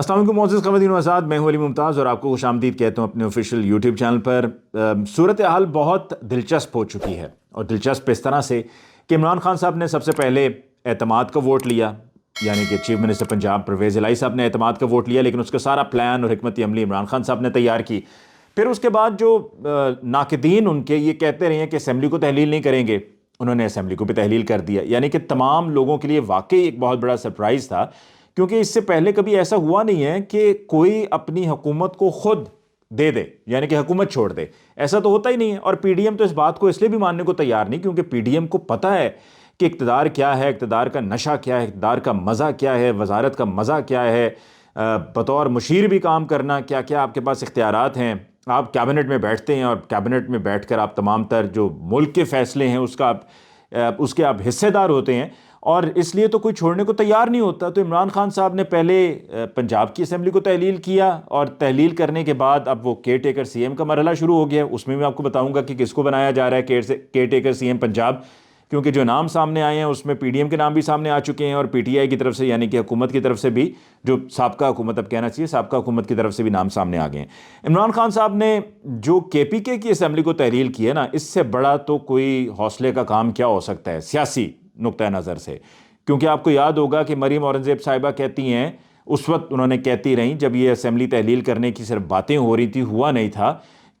السلام علیکم معزز خواتین و حضرات، میں ہوں علی ممتاز اور آپ کو خوش آمدید کہتا ہوں اپنے آفیشیل یوٹیوب چینل پر۔ صورتحال بہت دلچسپ ہو چکی ہے، اور دلچسپ اس طرح سے کہ عمران خان صاحب نے سب سے پہلے اعتماد کا ووٹ لیا، یعنی کہ چیف منسٹر پنجاب پرویز الہی صاحب نے اعتماد کا ووٹ لیا، لیکن اس کا سارا پلان اور حکمت عملی عمران خان صاحب نے تیار کی۔ پھر اس کے بعد جو ناقدین ان کے یہ کہتے رہے ہیں کہ اسمبلی کو تحلیل نہیں کریں گے، انہوں نے اسمبلی کو بھی تحلیل کر دیا، یعنی کہ تمام لوگوں کے لیے واقعی ایک بہت بڑا سرپرائز تھا، کیونکہ اس سے پہلے کبھی ایسا ہوا نہیں ہے کہ کوئی اپنی حکومت کو خود دے دے، یعنی کہ حکومت چھوڑ دے، ایسا تو ہوتا ہی نہیں ہے۔ اور پی ڈی ایم تو اس بات کو اس لیے بھی ماننے کو تیار نہیں، کیونکہ پی ڈی ایم کو پتہ ہے کہ اقتدار کیا ہے، اقتدار کا نشہ کیا ہے، اقتدار کا مزہ کیا ہے، وزارت کا مزہ کیا ہے، بطور مشیر بھی کام کرنا، کیا کیا آپ کے پاس اختیارات ہیں۔ آپ کیبنٹ میں بیٹھتے ہیں اور کیبنٹ میں بیٹھ کر آپ تمام تر جو ملک کے فیصلے ہیں اس کے آپ حصے دار ہوتے ہیں، اور اس لیے تو کوئی چھوڑنے کو تیار نہیں ہوتا۔ تو عمران خان صاحب نے پہلے پنجاب کی اسمبلی کو تحلیل کیا، اور تحلیل کرنے کے بعد اب وہ کیئر ٹیکر سی ایم کا مرحلہ شروع ہو گیا۔ اس میں آپ کو بتاؤں گا کہ کس کو بنایا جا رہا ہے caretaker C M Punjab, کیونکہ جو نام سامنے آئے ہیں اس میں پی ڈی ایم کے نام بھی سامنے آ چکے ہیں، اور پی ٹی آئی کی طرف سے یعنی کہ حکومت کی طرف سے بھی، جو سابقہ حکومت اب کہنا چاہیے، سابقہ حکومت کی طرف سے بھی نام سامنے آ گئے ہیں۔ عمران خان صاحب نے جو کے پی کے کی اسمبلی کو تحلیل کی ہے نا، اس سے بڑا تو کوئی حوصلے کا کام کیا ہو سکتا ہے سیاسی نقطہ نظر سے، کیونکہ آپ کو یاد ہوگا کہ مریم اورنگزیب صاحبہ کہتی ہیں، اس وقت انہوں نے کہتی رہیں جب یہ اسمبلی تحلیل کرنے کی صرف باتیں ہو رہی تھی، ہوا نہیں تھا،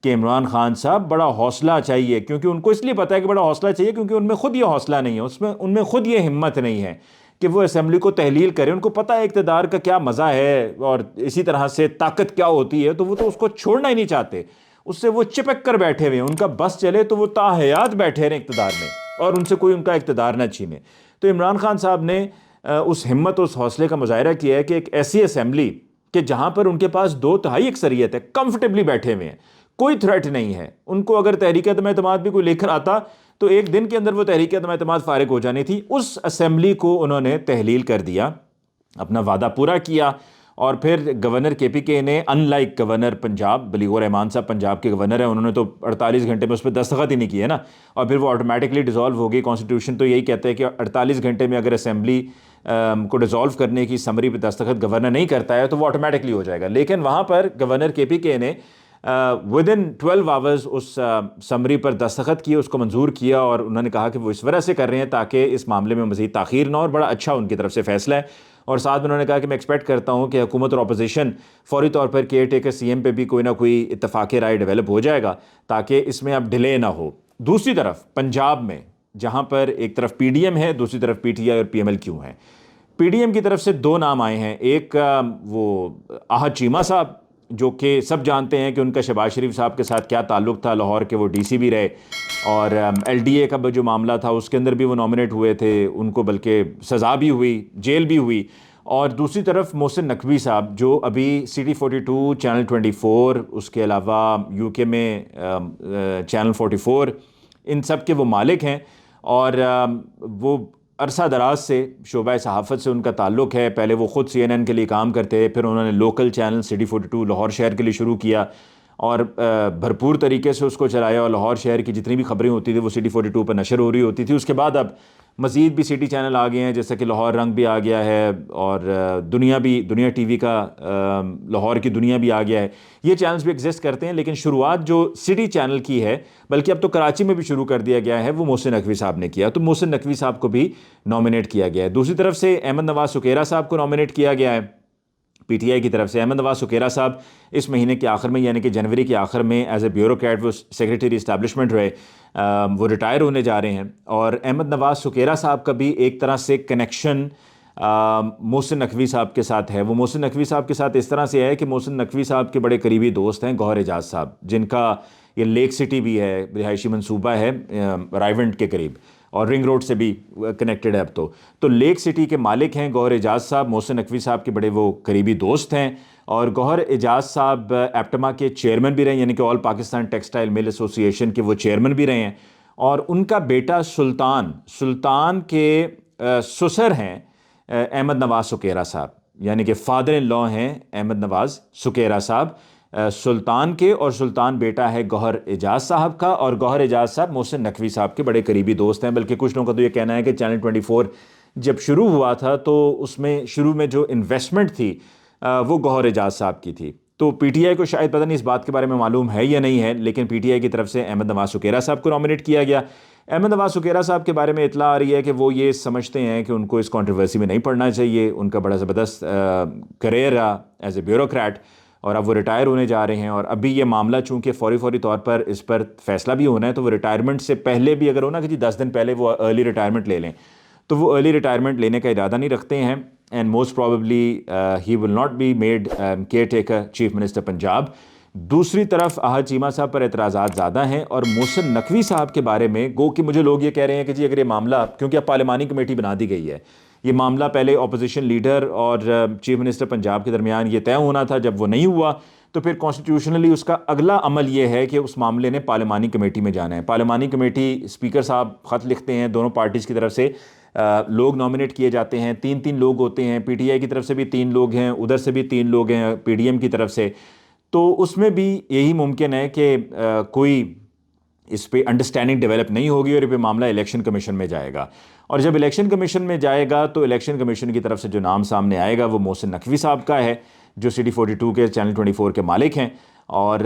کہ عمران خان صاحب بڑا حوصلہ چاہیے، کیونکہ ان کو اس لیے پتہ ہے کہ بڑا حوصلہ چاہیے کیونکہ ان میں خود یہ حوصلہ نہیں ہے، ان میں خود یہ ہمت نہیں ہے کہ وہ اسمبلی کو تحلیل کریں۔ ان کو پتہ ہے اقتدار کا کیا مزہ ہے اور اسی طرح سے طاقت کیا ہوتی ہے، تو وہ تو اس کو چھوڑنا ہی نہیں چاہتے، اس سے وہ چپک کر بیٹھے ہوئے ہیں، ان کا بس چلے تو وہ تاحیات بیٹھے رہیں اقتدار میں، اور ان سے کوئی ان کا اقتدار نہ چھینے۔ تو عمران خان صاحب نے اس ہمت اور اس حوصلے کا مظاہرہ کیا ہے کہ ایک ایسی اسمبلی کہ جہاں پر ان کے پاس 2/3 اکثریت ہے، کمفرٹیبلی بیٹھے ہوئے ہیں، کوئی تھریٹ نہیں ہے ان کو۔ اگر تحریک عدم اعتماد بھی کوئی لے کر آتا تو ایک دن کے اندر وہ تحریک عدم اعتماد فارغ ہو جانی تھی۔ اس اسمبلی کو انہوں نے تحلیل کر دیا، اپنا وعدہ پورا کیا، اور پھر گورنر کے پی کے نے، ان لائک گورنر پنجاب بلیغ الرحمان صاحب پنجاب کے گورنر ہیں، انہوں نے تو 48 گھنٹے میں اس پہ دستخط ہی نہیں کیے نا، اور پھر وہ آٹومیٹکلی ڈیزالو ہو گئی۔ کانسٹیٹیوشن تو یہی کہتا ہے کہ 48 گھنٹے میں اگر اسمبلی کو ڈیزالو کرنے کی سمری پہ دستخط گورنر نہیں کرتا ہے تو وہ آٹومیٹکلی ہو جائے گا، لیکن وہاں پر گورنر کے پی کے نے ودن 12 آورز اس سمری پر دستخط کیے، اس کو منظور کیا، اور انہوں نے کہا کہ وہ اس وجہ سے کر رہے ہیں تاکہ اس معاملے میں مزید تاخیر نہ ہو، اور بڑا اچھا ان کی طرف سے فیصلہ ہے۔ اور ساتھ میں انہوں نے کہا کہ میں ایکسپیکٹ کرتا ہوں کہ حکومت اور اپوزیشن فوری طور پر کیئر ٹیکر سی ایم پہ بھی کوئی نہ کوئی اتفاق رائے ڈیولپ ہو جائے گا تاکہ اس میں اب ڈیلے نہ ہو۔ دوسری طرف پنجاب میں جہاں پر ایک طرف پی ڈی ایم ہے، دوسری طرف پی ٹی آئی اور پی ایم ایل کیو ہیں، پی ڈی ایم کی طرف سے 2 نام آئے ہیں، ایک وہ احد چیمہ صاحب، جو کہ سب جانتے ہیں کہ ان کا شہباز شریف صاحب کے ساتھ کیا تعلق تھا، لاہور کے وہ ڈی سی بھی رہے، اور ایل ڈی اے کا جو معاملہ تھا اس کے اندر بھی وہ نامنیٹ ہوئے تھے، ان کو بلکہ سزا بھی ہوئی، جیل بھی ہوئی۔ اور دوسری طرف محسن نقوی صاحب، جو ابھی City 42، چینل 24، اس کے علاوہ یو کے میں چینل 44، ان سب کے وہ مالک ہیں، اور وہ عرصہ دراز سے شعبہ صحافت سے ان کا تعلق ہے۔ پہلے وہ خود سی این این کے لیے کام کرتے، پھر انہوں نے لوکل چینل City 42 لاہور شہر کے لیے شروع کیا، اور بھرپور طریقے سے اس کو چلایا، اور لاہور شہر کی جتنی بھی خبریں ہوتی تھیں وہ City 42 پر نشر ہو رہی ہوتی تھی۔ اس کے بعد اب مزید بھی سٹی چینل آ گئے ہیں، جیسا کہ لاہور رنگ بھی آ گیا ہے، اور دنیا ٹی وی کا لاہور کی دنیا بھی آ گیا ہے۔ یہ چینلز بھی ایگزسٹ کرتے ہیں، لیکن شروعات جو سٹی چینل کی ہے، بلکہ اب تو کراچی میں بھی شروع کر دیا گیا ہے، وہ محسن نقوی صاحب نے کیا، تو محسن نقوی صاحب کو بھی نامنیٹ کیا گیا ہے۔ دوسری طرف سے احمد نواز سکیرہ صاحب کو نامنیٹ کیا گیا ہے پی ٹی آئی کی طرف سے۔ احمد نواز سکیرہ صاحب اس مہینے کے آخر میں یعنی کہ جنوری کے آخر میں ایز اے بیوروکریٹ وہ سیکریٹری اسٹیبلشمنٹ رہے، وہ ریٹائر ہونے جا رہے ہیں، اور احمد نواز سکیرہ صاحب کا بھی ایک طرح سے کنیکشن محسن نقوی صاحب کے ساتھ ہے۔ وہ محسن نقوی صاحب کے ساتھ اس طرح سے ہے کہ محسن نقوی صاحب کے بڑے قریبی دوست ہیں گوہر اعجاز صاحب، جن کا یہ لیک سٹی بھی ہے، رہائشی منصوبہ ہے رائیونٹ کے قریب، اور رنگ روڈ سے بھی کنیکٹڈ ہے اب تو لیک سٹی کے مالک ہیں گوہر اعجاز صاحب، محسن نقوی صاحب کے بڑے وہ قریبی دوست ہیں، اور گوہر اعجاز صاحب ایپٹما کے چیئرمین بھی رہے ہیں، یعنی کہ آل پاکستان ٹیکسٹائل مل ایسوسی ایشن کے وہ چیئرمین بھی رہے ہیں، اور ان کا بیٹا سلطان کے سسر ہیں احمد نواز سکیرہ صاحب، یعنی کہ فادر ان لاء ہیں احمد نواز سکیرہ صاحب سلطان کے، اور سلطان بیٹا ہے گوہر اعجاز صاحب کا، اور گوہر اعجاز صاحب محسن نقوی صاحب کے بڑے قریبی دوست ہیں۔ بلکہ کچھ لوگوں کا تو یہ کہنا ہے کہ چینل 24 جب شروع ہوا تھا تو اس میں شروع میں جو انویسٹمنٹ تھی وہ گوہر اعجاز صاحب کی تھی. تو پی ٹی آئی کو شاید پتہ نہیں اس بات کے بارے میں معلوم ہے یا نہیں ہے، لیکن پی ٹی آئی کی طرف سے احمد نواز سکیرہ صاحب کو نامنیٹ کیا گیا. احمد نواز سکیرہ صاحب کے بارے میں اطلاع آ رہی ہے کہ وہ یہ سمجھتے ہیں کہ ان کو اس کنٹروورسی میں نہیں پڑنا چاہیے. ان کا بڑا زبردست کریئر رہا ایز اے بیوروکریٹ، اور اب وہ ریٹائر ہونے جا رہے ہیں. اور ابھی یہ معاملہ چونکہ فوری طور پر اس پر فیصلہ بھی ہونا ہے، تو وہ ریٹائرمنٹ سے پہلے بھی اگر ہونا کہ جی 10 دن پہلے وہ ارلی ریٹائرمنٹ لے لیں، تو وہ ارلی ریٹائرمنٹ لینے کا ارادہ نہیں رکھتے ہیں. And most probably he will not be made caretaker chief minister Punjab. دوسری طرف احد چیمہ صاحب پر اعتراضات زیادہ ہیں، اور محسن نقوی صاحب کے بارے میں گو کہ مجھے لوگ یہ کہہ رہے ہیں کہ جی اگر یہ معاملہ، کیونکہ اب پارلیمانی کمیٹی بنا دی گئی ہے، یہ معاملہ پہلے اپوزیشن لیڈر اور چیف منسٹر پنجاب کے درمیان یہ طے ہونا تھا، جب وہ نہیں ہوا تو پھر کانسٹیٹیوشنلی اس کا اگلا عمل یہ ہے کہ اس معاملے نے پارلیمانی کمیٹی میں جانا ہے. پارلیمانی کمیٹی اسپیکر صاحب خط لکھتے ہیں، دونوں پارٹیز کی طرف سے لوگ نامنیٹ کیے جاتے ہیں، 3 لوگ ہوتے ہیں. پی ٹی آئی کی طرف سے بھی 3 لوگ ہیں، ادھر سے بھی 3 لوگ ہیں پی ڈی ایم کی طرف سے. تو اس میں بھی یہی ممکن ہے کہ کوئی اس پہ انڈرسٹینڈنگ ڈیولپ نہیں ہوگی اور یہ پہ معاملہ الیکشن کمیشن میں جائے گا. اور جب الیکشن کمیشن میں جائے گا تو الیکشن کمیشن کی طرف سے جو نام سامنے آئے گا وہ محسن نقوی صاحب کا ہے، جو سٹی 42 کے چینل 24 کے مالک ہیں. اور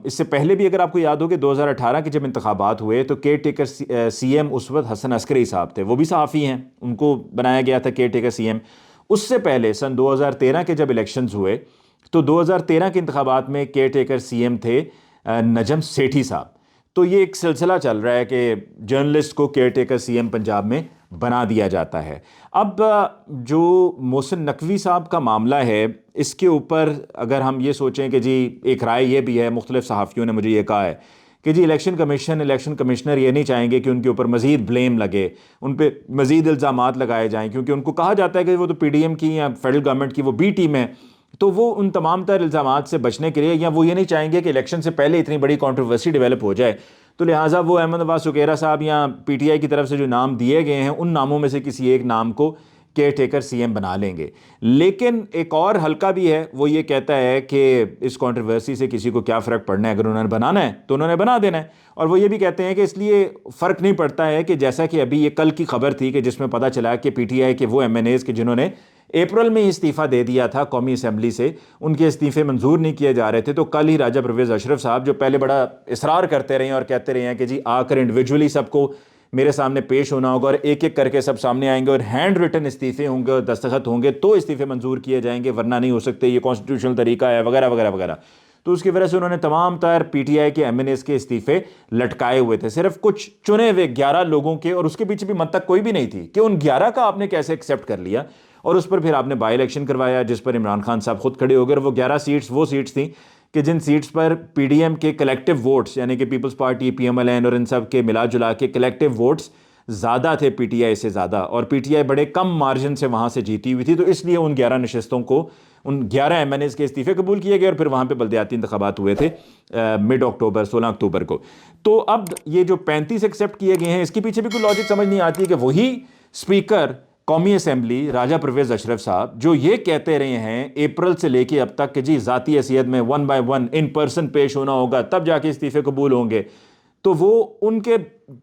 اس سے پہلے بھی اگر آپ کو یاد ہو کہ 2018 کے جب انتخابات ہوئے تو کیئر ٹیکر سی ایم اس وقت حسن عسکری صاحب تھے، وہ بھی صحافی ہیں، ان کو بنایا گیا تھا کیئر ٹیکر سی ایم. اس سے پہلے سن 2013 کے جب الیکشنز ہوئے تو 2013 کے انتخابات میں کیئر ٹیکر سی ایم تھے نجم سیٹھی صاحب. تو یہ ایک سلسلہ چل رہا ہے کہ جرنلسٹ کو caretaker C M Punjab میں بنا دیا جاتا ہے. اب جو محسن نقوی صاحب کا معاملہ ہے، اس کے اوپر اگر ہم یہ سوچیں کہ جی ایک رائے یہ بھی ہے، مختلف صحافیوں نے مجھے یہ کہا ہے کہ جی الیکشن کمشنر یہ نہیں چاہیں گے کہ ان کے اوپر مزید بلیم لگے، ان پہ مزید الزامات لگائے جائیں، کیونکہ ان کو کہا جاتا ہے کہ وہ تو پی ڈی ایم کی یا فیڈرل گورنمنٹ کی وہ بی ٹیم ہے. تو وہ ان تمام تر الزامات سے بچنے کے لیے، یا وہ یہ نہیں چاہیں گے کہ الیکشن سے پہلے اتنی بڑی کنٹروورسی ڈیولپ ہو جائے، تو لہٰذا وہ احمد نواز سکیرہ صاحب یا پی ٹی آئی کی طرف سے جو نام دیے گئے ہیں ان ناموں میں سے کسی ایک نام کو کیئر ٹیکر سی ایم بنا لیں گے. لیکن ایک اور حلقہ بھی ہے، وہ یہ کہتا ہے کہ اس کنٹروورسی سے کسی کو کیا فرق پڑنا ہے، اگر انہوں نے بنانا ہے تو انہوں نے بنا دینا ہے. اور وہ یہ بھی کہتے ہیں کہ اس لیے فرق نہیں پڑتا ہے کہ جیسا کہ ابھی یہ کل کی خبر تھی کہ جس میں پتہ چلا کہ پی ٹی آئی کے وہ ایم این ایز کے جنہوں نے اپریل میں ہی استعفیٰ دے دیا تھا قومی اسمبلی سے، ان کے استعفے منظور نہیں کیے جا رہے تھے. تو کل ہی راجہ پرویز اشرف صاحب، جو پہلے بڑا اصرار کرتے رہے ہیں اور کہتے رہے ہیں کہ جی آ کر انڈیویجولی سب کو میرے سامنے پیش ہونا ہوگا اور ایک ایک کر کے سب سامنے آئیں گے اور ہینڈ ریٹن استعفے ہوں گے اور دستخط ہوں گے تو استعفے منظور کیے جائیں گے، ورنہ نہیں ہو سکتے، یہ کانسٹیٹیوشنل طریقہ ہے وغیرہ وغیرہ وغیرہ. تو اس کی وجہ سے انہوں نے تمام تر پی ٹی آئی کے ایم این ایز کے استعفے لٹکائے ہوئے تھے، صرف کچھ چنے ہوئے 11 لوگوں کے. اور اس کے پیچھے بھی منطق کوئی بھی نہیں تھی کہ ان 11 کا آپ نے کیسے ایکسیپٹ کر لیا، اور اس پر پھر آپ نے بائی الیکشن کروایا جس پر عمران خان صاحب خود کھڑے ہو گئے. اور وہ 11 سیٹس وہ سیٹس تھیں کہ جن سیٹس پر پی ڈی ایم کے کلیکٹیو ووٹس، یعنی کہ Peoples Party, P M L N اور ان سب کے ملا جلا کے کلیکٹیو ووٹس زیادہ تھے پی ٹی آئی سے زیادہ، اور پی ٹی آئی بڑے کم مارجن سے وہاں سے جیتی ہوئی تھی. تو اس لیے ان 11 نشستوں کو، ان 11 ایم این ایز کے استعفے قبول کیے گئے، اور پھر وہاں پہ بلدیاتی انتخابات ہوئے تھے مڈ اکتوبر 16 اکتوبر کو. تو اب یہ جو 35 ایکسیپٹ کیے گئے ہیں، اس کے پیچھے بھی کوئی لاجک سمجھ نہیں آتی ہے کہ وہی اسپیکر قومی اسمبلی راجہ پرویز اشرف صاحب جو یہ کہتے رہے ہیں اپریل سے لے کے اب تک کہ جی ذاتی حیثیت میں 1 بائی 1 ان پرسن پیش ہونا ہوگا تب جا کے استعفے قبول ہوں گے، تو وہ ان کے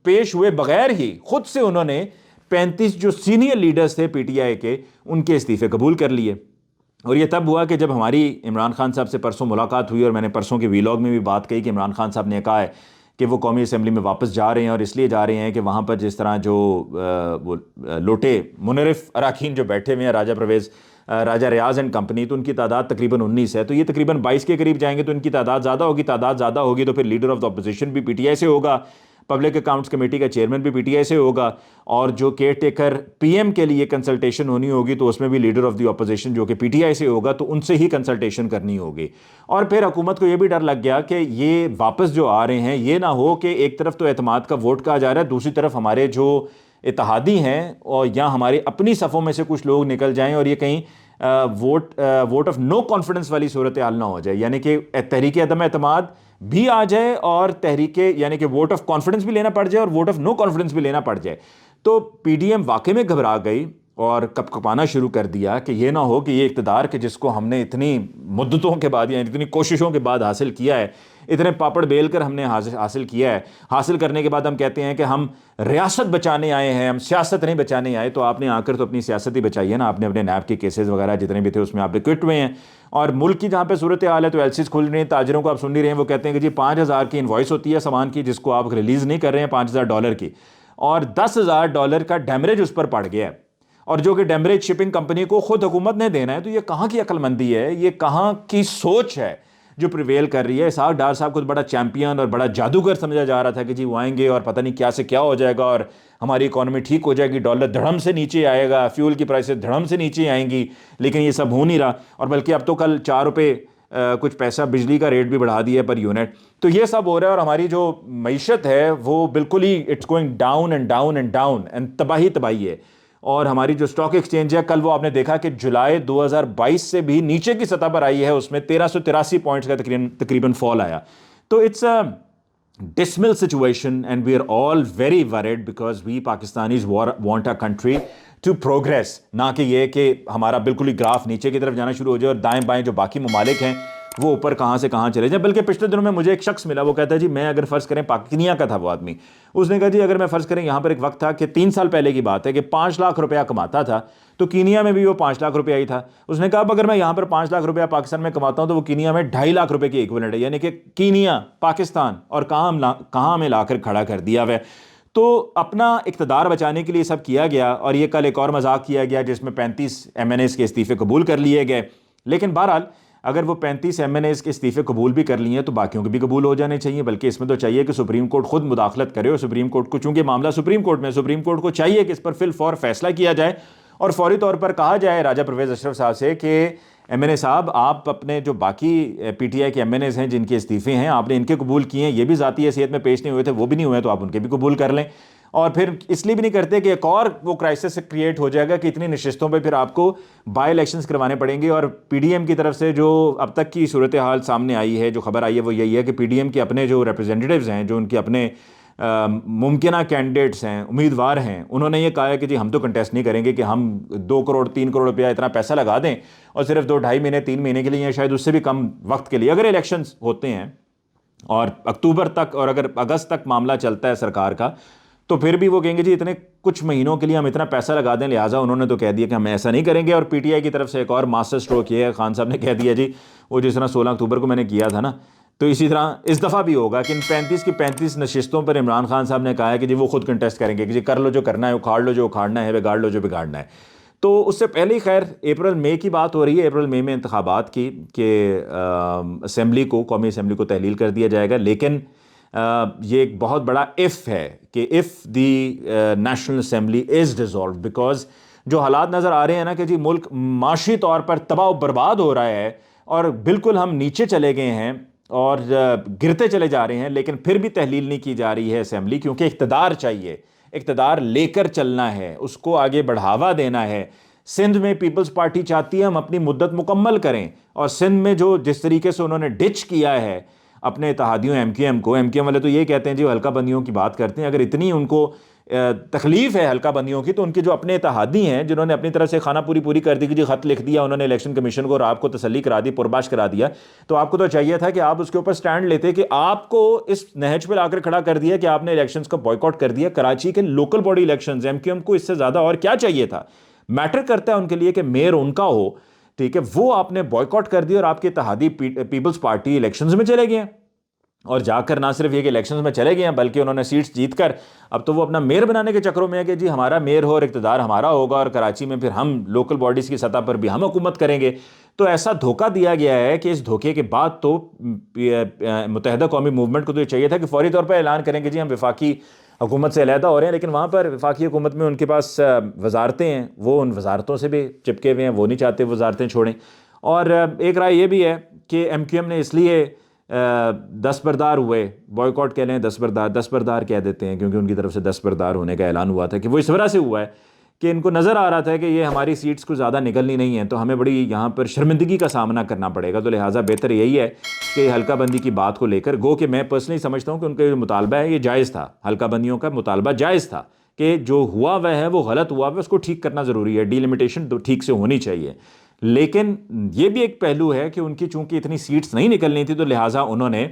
پیش ہوئے بغیر ہی خود سے انہوں نے 35 جو سینئر لیڈرز تھے پی ٹی آئی کے، ان کے استعفے قبول کر لیے. اور یہ تب ہوا کہ جب ہماری عمران خان صاحب سے پرسوں ملاقات ہوئی، اور میں نے پرسوں کے ویلاگ میں بھی بات کہی کہ عمران خان صاحب نے کہا ہے کہ وہ قومی اسمبلی میں واپس جا رہے ہیں، اور اس لیے جا رہے ہیں کہ وہاں پر جس طرح جو وہ لوٹے منرف اراکین جو بیٹھے ہوئے ہیں راجہ پرویز، راجہ ریاض اینڈ کمپنی، تو ان کی تعداد تقریباً 19 ہے، تو یہ تقریباً 22 کے قریب جائیں گے، تو ان کی تعداد زیادہ ہوگی تو پھر لیڈر آف دا اپوزیشن بھی پی ٹی آئی سے ہوگا، پبلک اکاؤنٹس کمیٹی کا چیئرمین بھی پی ٹی آئی سے ہوگا، اور جو کیئر ٹیکر پی ایم کے لیے کنسلٹیشن ہونی ہوگی تو اس میں بھی لیڈر آف دی اپوزیشن جو کہ پی ٹی آئی سے ہوگا، تو ان سے ہی کنسلٹیشن کرنی ہوگی. اور پھر حکومت کو یہ بھی ڈر لگ گیا کہ یہ واپس جو آ رہے ہیں یہ نہ ہو کہ ایک طرف تو اعتماد کا ووٹ کہا جا رہا ہے، دوسری طرف ہمارے جو اتحادی ہیں اور یا ہماری اپنی صفوں میں سے کچھ لوگ نکل جائیں اور یہ کہیں ووٹ آف نو کانفیڈنس والی صورتحال نہ ہو جائے، یعنی کہ تحریک عدم اعتماد بھی آ جائے اور تحریک یعنی کہ ووٹ آف کانفیڈنس بھی لینا پڑ جائے اور ووٹ آف نو کانفیڈنس بھی لینا پڑ جائے. تو پی ڈی ایم واقعی میں گھبرا گئی اور کپکپانا شروع کر دیا کہ یہ نہ ہو کہ یہ اقتدار کہ جس کو ہم نے اتنی مدتوں کے بعد یا اتنی کوششوں کے بعد حاصل کیا ہے، اتنے پاپڑ بیل کر ہم نے حاصل کیا ہے، حاصل کرنے کے بعد ہم کہتے ہیں کہ ہم ریاست بچانے آئے ہیں، ہم سیاست نہیں بچانے آئے. تو آپ نے آ کر تو اپنی سیاست ہی بچائی ہے نا. آپ نے اپنے نیب کے کیسز وغیرہ جتنے بھی تھے اس میں آپ نے کوئٹ ہوئے ہیں. اور ملک کی جہاں پہ صورت حال ہے تو ایل سیز کھل رہی ہیں، تاجروں کو آپ سن نہیں رہے ہیں، وہ کہتے ہیں کہ جی 5,000 کی انوائس ہوتی ہے سامان کی جس کو آپ ریلیز نہیں کر رہے ہیں، $5,000 کی، اور $10,000 کا ڈیمریج اس پر پڑ گیا ہے، اور جو کہ ڈیمریج شپنگ کمپنی کو خود حکومت نے دینا ہے. تو یہ کہاں کی عقل مندی ہے، یہ کہاں کی سوچ ہے جو پریویل کر رہی ہے. اسحاق ڈار صاحب کو بڑا چیمپئن اور بڑا جادوگر سمجھا جا رہا تھا کہ جی وہ آئیں گے اور پتہ نہیں کیا سے کیا ہو جائے گا اور ہماری اکانومی ٹھیک ہو جائے گی، ڈالر دھڑم سے نیچے آئے گا، فیول کی پرائسز دھڑم سے نیچے آئیں گی. لیکن یہ سب ہو نہیں رہا، اور بلکہ اب تو کل 4 روپے کچھ پیسہ بجلی کا ریٹ بھی بڑھا دیا پر یونٹ. تو یہ سب ہو رہا ہے اور ہماری جو معیشت ہے وہ بالکل ہی it's going down and down and down and تباہی ہے. اور ہماری جو اسٹاک ایکسچینج ہے کل وہ آپ نے دیکھا کہ جولائی 2022 سے بھی نیچے کی سطح پر آئی ہے، اس میں 1383 پوائنٹس کا تقریباً فال آیا. تو it's a dismal situation and we are all very worried because we Pakistanis want our country to progress. نہ کہ یہ کہ ہمارا بالکل ہی گراف نیچے کی طرف جانا شروع ہو جائے اور دائیں بائیں جو باقی ممالک ہیں وہ اوپر کہاں سے کہاں چلے جائیں. بلکہ پچھلے دنوں میں مجھے ایک شخص ملا، وہ کہتا ہے جی میں اگر فرض کریں کینیا کا تھا وہ آدمی، اس نے کہا جی اگر میں فرض کریں یہاں پر ایک وقت تھا کہ 3 سال پہلے کی بات ہے کہ 5 لاکھ روپیہ کماتا تھا تو کینیا میں بھی وہ 5 لاکھ روپیہ ہی تھا. اس نے کہا اب اگر میں یہاں پر 5 لاکھ روپیہ پاکستان میں کماتا ہوں تو وہ کینیا میں 2.5 لاکھ روپے کی ایکویولنٹ ہے. یعنی کہ کینیا پاکستان اور کہاں ہمیں لا کر کھڑا کر دیا ہے. تو اپنا اقتدار بچانے کے لیے سب کیا گیا، اور یہ کل ایک اور مذاق کیا گیا جس میں 35 MNAs کے استعفے قبول کر لیے گئے. لیکن بہرحال اگر وہ 35 MNAs کے استعفے قبول بھی کر لیے ہیں تو باقیوں کے بھی قبول ہو جانے چاہیے. بلکہ اس میں تو چاہیے کہ سپریم کورٹ خود مداخلت کرے، اور سپریم کورٹ کو چونکہ معاملہ سپریم کورٹ میں، سپریم کورٹ کو چاہیے کہ اس پر فی الفور فیصلہ کیا جائے اور فوری طور پر کہا جائے راجہ پرویز اشرف صاحب سے کہ MNA صاحب آپ اپنے جو باقی PTI کے MNAs ہیں جن کے استعفے ہیں آپ نے ان کے قبول کیے ہیں، یہ بھی ذاتی حیثیت میں پیش نہیں ہوئے تھے، وہ بھی نہیں ہوئے تو آپ ان کے بھی قبول کر لیں. اور پھر اس لیے بھی نہیں کرتے کہ ایک اور وہ کرائسس کریٹ ہو جائے گا کہ اتنی نشستوں پہ پھر آپ کو بائی الیکشنز کروانے پڑیں گے. اور PDM کی طرف سے جو اب تک کی صورتحال سامنے آئی ہے، جو خبر آئی ہے وہ یہی ہے کہ PDM کے اپنے جو ریپرزینٹیوز ہیں، جو ان کے اپنے ممکنہ کینڈیڈیٹس ہیں، امیدوار ہیں، انہوں نے یہ کہا ہے کہ جی ہم تو کنٹیسٹ نہیں کریں گے کہ ہم 2 کروڑ 3 کروڑ روپیہ اتنا پیسہ لگا دیں اور صرف 2-2.5 مہینے 3 مہینے کے لیے یا شاید اس سے بھی کم وقت کے لیے اگر الیکشنز ہوتے ہیں اور اکتوبر تک اور اگر اگست تک معاملہ چلتا ہے سرکار کا، تو پھر بھی وہ کہیں گے جی اتنے کچھ مہینوں کے لیے ہم اتنا پیسہ لگا دیں. لہٰذا انہوں نے تو کہہ دیا کہ ہم ایسا نہیں کریں گے. اور PTI کی طرف سے ایک اور ماسٹر اسٹروک یہ ہے، خان صاحب نے کہہ دیا جی وہ جس طرح 16 اکتوبر کو میں نے کیا تھا نا، تو اسی طرح اس دفعہ بھی ہوگا کہ ان 35 کی 35 نشستوں پر عمران خان صاحب نے کہا ہے کہ جی وہ خود کنٹیسٹ کریں گے کہ جی کر لو جو کرنا ہے، اکھاڑ لو جو اکھاڑنا ہے، بگاڑ لو جو بگاڑنا ہے. تو اس سے پہلے ہی خیر اپریل مئی کی بات ہو رہی ہے، اپریل مئی میں انتخابات کی کہ اسمبلی کو، قومی اسمبلی کو تحلیل کر دیا جائے گا. لیکن یہ ایک بہت بڑا اف ہے کہ if the national assembly is dissolved, because جو حالات نظر آ رہے ہیں نا کہ جی ملک معاشی طور پر تباہ و برباد ہو رہا ہے اور بالکل ہم نیچے چلے گئے ہیں اور گرتے چلے جا رہے ہیں، لیکن پھر بھی تحلیل نہیں کی جا رہی ہے اسمبلی، کیونکہ اقتدار چاہیے، اقتدار لے کر چلنا ہے، اس کو آگے بڑھاوا دینا ہے. سندھ میں پیپلز پارٹی چاہتی ہے ہم اپنی مدت مکمل کریں، اور سندھ میں جو جس طریقے سے انہوں نے ڈچ کیا ہے اپنے اتحادیوں MQM کو، MQM والے تو یہ کہتے ہیں جی وہ حلقہ بندیوں کی بات کرتے ہیں، اگر اتنی ان کو تکلیف ہے حلقہ بندیوں کی تو ان کے جو اپنے اتحادی ہیں جنہوں نے اپنی طرف سے خانہ پوری کر دی کہ جی خط لکھ دیا انہوں نے الیکشن کمیشن کو اور آپ کو تسلی کرا دی، پرباش کرا دیا، تو آپ کو تو چاہیے تھا کہ آپ اس کے اوپر سٹینڈ لیتے کہ آپ کو اس نہج پہ لا کر کھڑا کر دیا کہ آپ نے الیکشنز کو بائیکاٹ کر دیا. کراچی کے لوکل باڈی الیکشنز MQM کو اس سے زیادہ اور کیا چاہیے تھا؟ میٹر کرتا ہے ان کے لیے کہ میئر ان کا ہو، ٹھیک ہے، وہ آپ نے بائیکاٹ کر دیا اور آپ کے اتحادی پیپلز پارٹی الیکشنز میں چلے گئے ہیں. اور جا کر نہ صرف یہ کہ الیکشنز میں چلے گئے ہیں بلکہ انہوں نے سیٹس جیت کر اب تو وہ اپنا میئر بنانے کے چکروں میں ہے کہ جی ہمارا میئر ہو اور اقتدار ہمارا ہوگا اور کراچی میں پھر ہم لوکل باڈیز کی سطح پر بھی ہم حکومت کریں گے. تو ایسا دھوکہ دیا گیا ہے کہ اس دھوکے کے بعد تو متحدہ قومی موومنٹ کو تو یہ چاہیے تھا کہ فوری طور پر اعلان کریں کہ جی ہم وفاقی حکومت سے علیحدہ ہو رہے ہیں. لیکن وہاں پر وفاقی حکومت میں ان کے پاس وزارتیں ہیں، وہ ان وزارتوں سے بھی چپکے ہوئے ہیں، وہ نہیں چاہتے وزارتیں چھوڑیں. اور ایک رائے یہ بھی ہے کہ MQM نے اس لیے دستبردار ہوئے، بوائیکاٹ کہہ لیں دستبردار کہہ دیتے ہیں کیونکہ ان کی طرف سے دستبردار ہونے کا اعلان ہوا تھا کہ وہ اس وجہ سے ہوا ہے کہ ان کو نظر آ رہا تھا کہ یہ ہماری سیٹس کو زیادہ نکلنی نہیں ہیں تو ہمیں بڑی یہاں پر شرمندگی کا سامنا کرنا پڑے گا. تو لہٰذا بہتر یہی ہے کہ حلقہ بندی کی بات کو لے کر گو کہ میں پرسنلی سمجھتا ہوں کہ ان کا جو مطالبہ ہے یہ جائز تھا، حلقہ بندیوں کا مطالبہ جائز تھا کہ جو ہوا وہ ہے وہ غلط ہوا ہے، اس کو ٹھیک کرنا ضروری ہے، ڈی لمیٹیشن تو ٹھیک سے ہونی چاہیے. لیکن یہ بھی ایک پہلو ہے کہ ان کی چونکہ اتنی سیٹس نہیں نکلنی تھی تو لہٰذا انہوں نے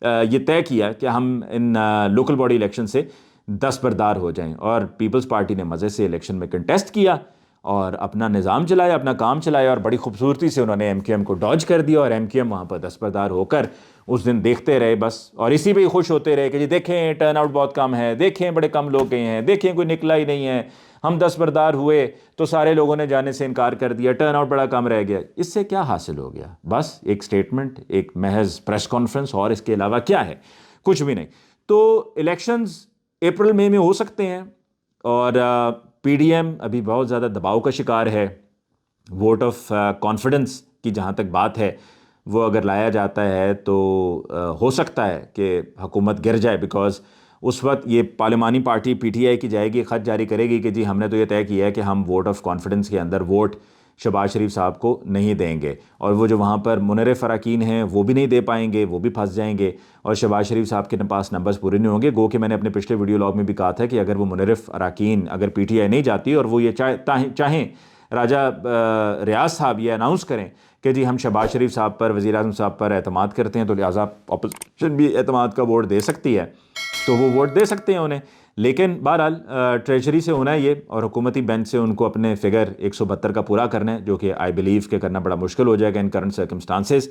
یہ طے کیا کہ ہم ان لوکل باڈی الیکشن سے دستبردار ہو جائیں، اور پیپلز پارٹی نے مزے سے الیکشن میں کنٹیسٹ کیا اور اپنا نظام چلایا، اپنا کام چلایا، اور بڑی خوبصورتی سے انہوں نے ایم کیو ایم کو ڈاج کر دیا، اور ایم کیو ایم وہاں پر دستبردار ہو کر اس دن دیکھتے رہے بس، اور اسی پہ ہی خوش ہوتے رہے کہ جی دیکھیں ٹرن آؤٹ بہت کم ہے، دیکھیں بڑے کم لوگ گئے ہیں، دیکھیں کوئی نکلا ہی نہیں ہے، ہم دستبردار ہوئے تو سارے لوگوں نے جانے سے انکار کر دیا، ٹرن آؤٹ بڑا کم رہ گیا. اس سے کیا حاصل ہو گیا؟ بس ایک سٹیٹمنٹ، ایک محض پریس کانفرنس، اور اس کے علاوہ کیا ہے؟ کچھ بھی نہیں. تو الیکشنز اپریل مئی میں ہو سکتے ہیں، اور پی ڈی ایم ابھی بہت زیادہ دباؤ کا شکار ہے. ووٹ آف کانفیڈنس کی جہاں تک بات ہے، وہ اگر لایا جاتا ہے تو ہو سکتا ہے کہ حکومت گر جائے، بیکاز اس وقت یہ پارلیمانی پارٹی پی ٹی آئی کی جائے گی، خط جاری کرے گی کہ جی ہم نے تو یہ طے کیا ہے کہ ہم ووٹ آف کانفیڈنس کے اندر ووٹ شہباز شریف صاحب کو نہیں دیں گے، اور وہ جو وہاں پر منرف اراکین ہیں وہ بھی نہیں دے پائیں گے، وہ بھی پھنس جائیں گے، اور شہباز شریف صاحب کے پاس نمبرز پورے نہیں ہوں گے. گو کہ میں نے اپنے پچھلے ویڈیو لاگ میں بھی کہا تھا کہ اگر وہ منرف اراکین اگر پی ٹی آئی نہیں جاتی اور وہ یہ چاہیں راجہ ریاض صاحب یہ اناؤنس کریں کہ جی ہم شہباز شریف صاحب پر، وزیر اعظم صاحب پر اعتماد کرتے ہیں، تو لہٰذا اپوزیشن بھی اعتماد کا ووٹ دے سکتی ہے، تو وہ ووٹ دے سکتے ہیں انہیں. لیکن بہرحال ٹریجری سے ہونا ہے یہ، اور حکومتی بینچ سے ان کو اپنے فگر 172 کا پورا کرنا ہے، جو کہ آئی بلیو کہ کرنا بڑا مشکل ہو جائے گا in current circumstances,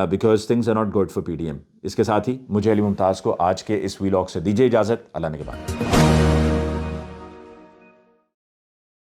because things are not good for P D M. اس کے ساتھ ہی مجھے علی ممتاز کو آج کے اس ویلاگ سے دیجیے اجازت. اللہ نگہبان.